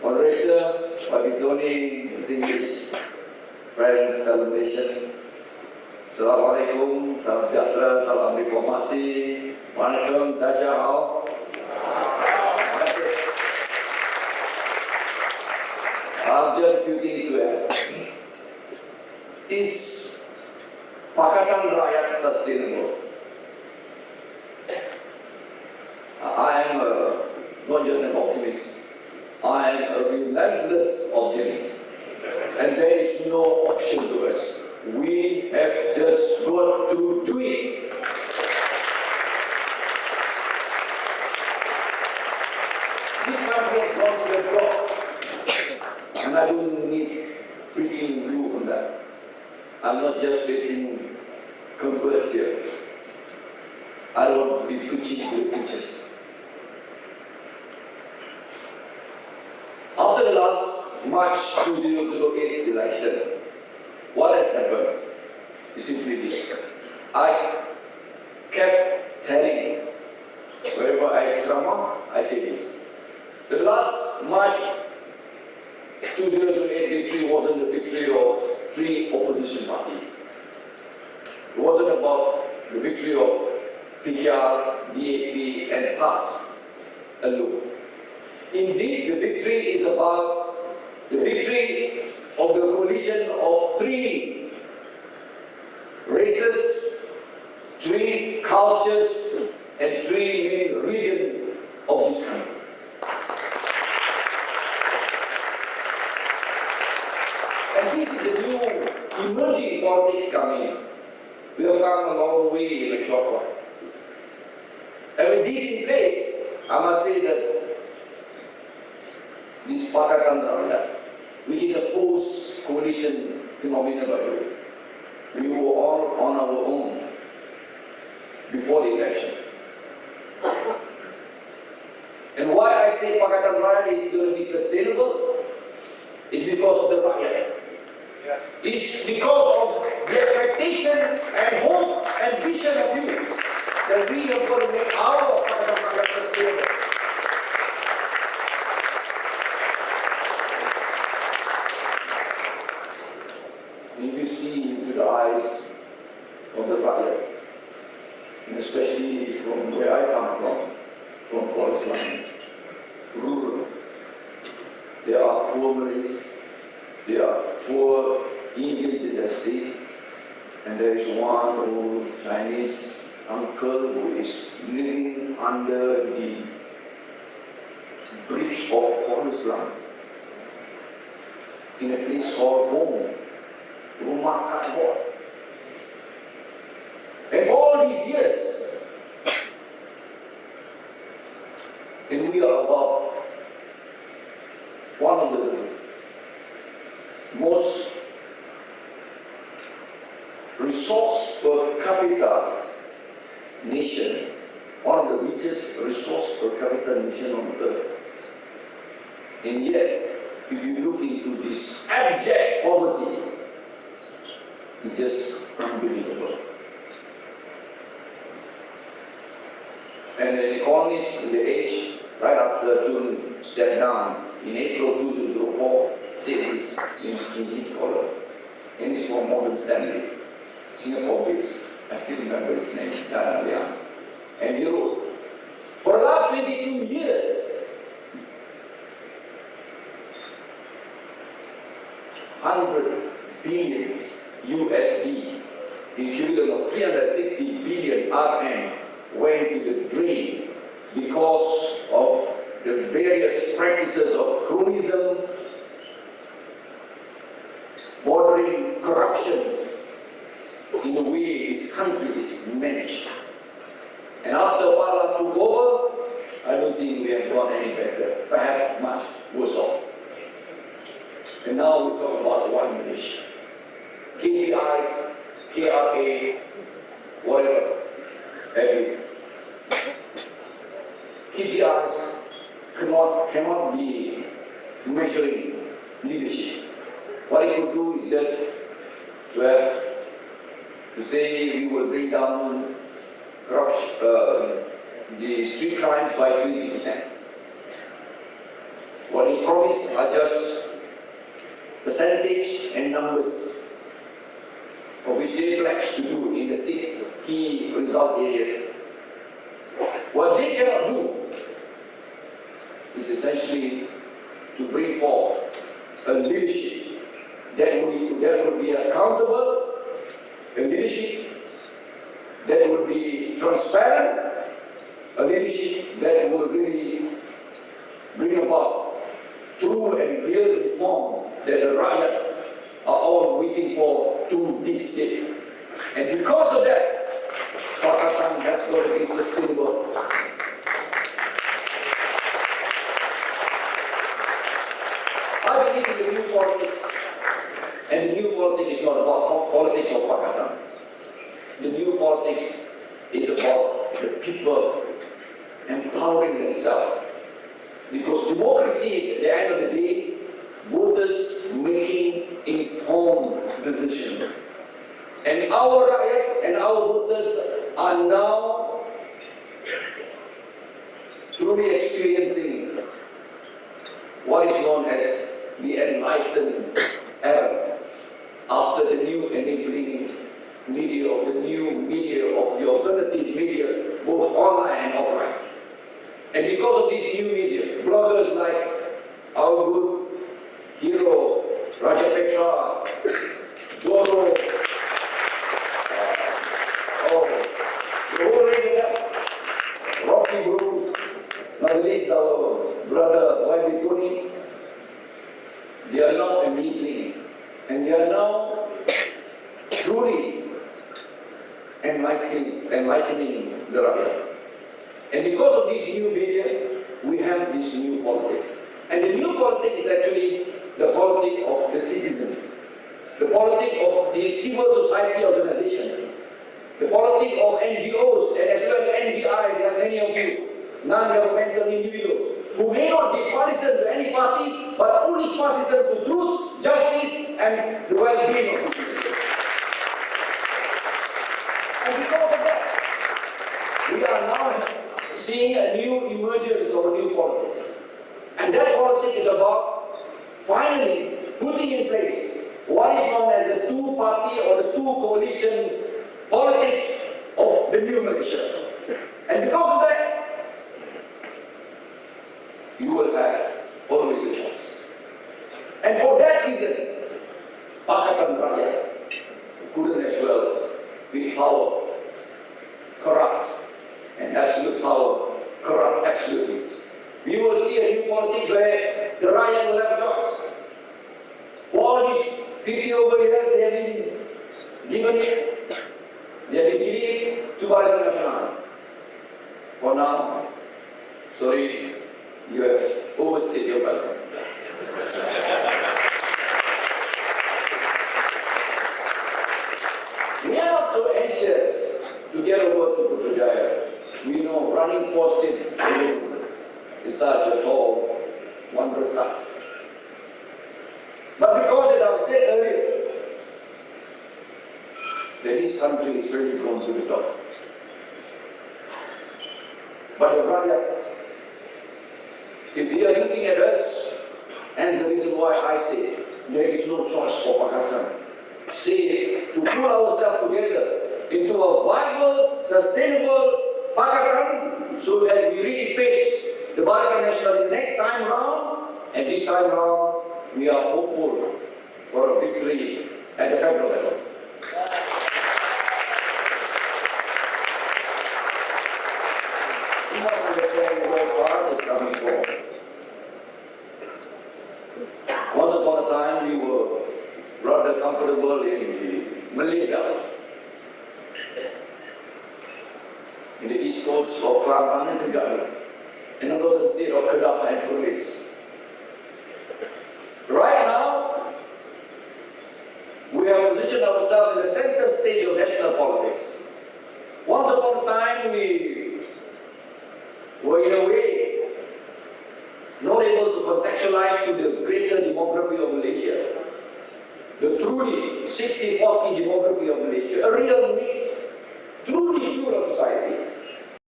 Moderator, Pak Tony, distinguished friends, fellow nation. Assalamualaikum, salam sejahtera, salam reformasi. Waalaikum, tajahau. Just a few things to add. Is Pakatan Rakyat sustainable? I am not just an optimist, I am a relentless optimist. And there is no option to us. We have just got to do it. This country has gone to the top. And I don't need preaching blue on that. I'm not just facing converts here. I don't want to be preaching to the preachers. After the last March 2008 election, what has happened is simply this. I kept telling, wherever I drama, I say this. The last March 2008 victory wasn't the victory of three opposition parties. It wasn't about the victory of PKR, DAP and PAS alone. Indeed, the victory is about the victory of the coalition of three races, three cultures and three main religions of this country. And this is the new emerging politics coming in. We have come a long way in a short while. And with this in place, I must say that this Pakatan Rakyat, which is a post-coalition phenomenon by the way, we were all on our own before the election. And why I say Pakatan Rakyat is going to be sustainable is because of the Rakyat. Yes. It's because of the expectation and hope and vision of you that we are going to make our Pakatan Rakyat sustainable. If you see into the eyes of the Rakyat, and especially from where I come from Kuala, rural, there are poor Malays, there are poor Indians in the state, and there is one old Chinese uncle who is living under the bridge of Kuala in a place called home. Rumah Cardboard. And all these years, and we are about one of the most resource per capita nation, one of the richest resource per capita nation on earth. And yet, if you look into this abject poverty, it's just unbelievable. And an economist in the Age, right after Tun stepped down in April 2004, said this in his column. And it's from Morgan Stanley, Singapore based. I still remember his name, Dan Liang. And he wrote, for the last 22 years, 100 billion USD, the equivalent of 360 billion RM, went to the drain because of the various practices of cronyism, bordering corruptions in the way this country is managed. And after Kuala took over, I don't think we have gone any better, perhaps much worse off. And now we talk about one Malaysia. KPIs, KRA, whatever, everything. KPIs cannot be measuring leadership. What it could do is just to say we will bring down corruption, the street crimes by 20%. What he promised are just percentage and numbers of which they pledged to do in the 6 key result areas. What they cannot do is essentially to bring forth a leadership that will be accountable, a leadership that will be transparent, a leadership that will really bring about true and real reform that the Rakyat are all waiting for to this day. And because of that, Pakatan has got to be sustainable. I believe in the new politics, and the new politics is not about politics of Pakatan. The new politics is about the people empowering themselves. Because democracy is, at the end of the day, voters making informed decisions. And our Rakyat and our voters are now truly experiencing what is known as the enlightened era, after the new enabling media, of the new media, of the alternative media, both online and offline. And because of these new media, bloggers like our good hero, Rakyat, Zoro, the whole range of Rocky Bruce, not the least our brother YB Tony, they are now enabling, and they are now truly enlightening the Rakyat. And because of this new media, we have this new politics. And the new politics is actually the politics of the citizen, the politics of the civil society organizations, the politics of NGOs, and as well as NGIs, like many of you, non-governmental individuals, who may not be partisan to any party, but only partisan to truth, justice, and the well-being of the citizens. And because of that, we are now seeing a new emergence of a new politics. And that politics is about finally putting in place what is known as the two-party or the two-coalition politics of the new Malaysia. And because of that, you will have always a choice. And for that reason, Pakatan Rakyat couldn't as well be power corrupts. And absolute power corrupt absolutely. We will see a new politics where the Rakyat will have a choice. For all these 50 over years, they have been given it, they have been giving it to Barisan Nasional. For now, sorry, you have overstayed your welcome. We are not so anxious to get over to Putrajaya. We know running 4 states is such a tall, wondrous task. But because, as I said earlier, that this country is really going to the top. But the Rakyat, if they are looking at us, and the reason why I say there is no choice for Pakatan, say to pull ourselves together into a viable, sustainable Pakatan, so that we really face the Barisan Nasional the next time round, and this time round we are hopeful for a victory at the federal level. You must understand where Kuala is coming from. Once upon a time, we were rather comfortable in the Malay Belt, in the east coast of Pakatan and Terengganu, in the northern state of Kedah and Perlis. Right now, we have positioned ourselves in the center stage of national politics. Once upon a time, we were in a way not able to contextualize to the greater demography of Malaysia, the truly 60-40 demography of Malaysia, a real mixed, truly plural society.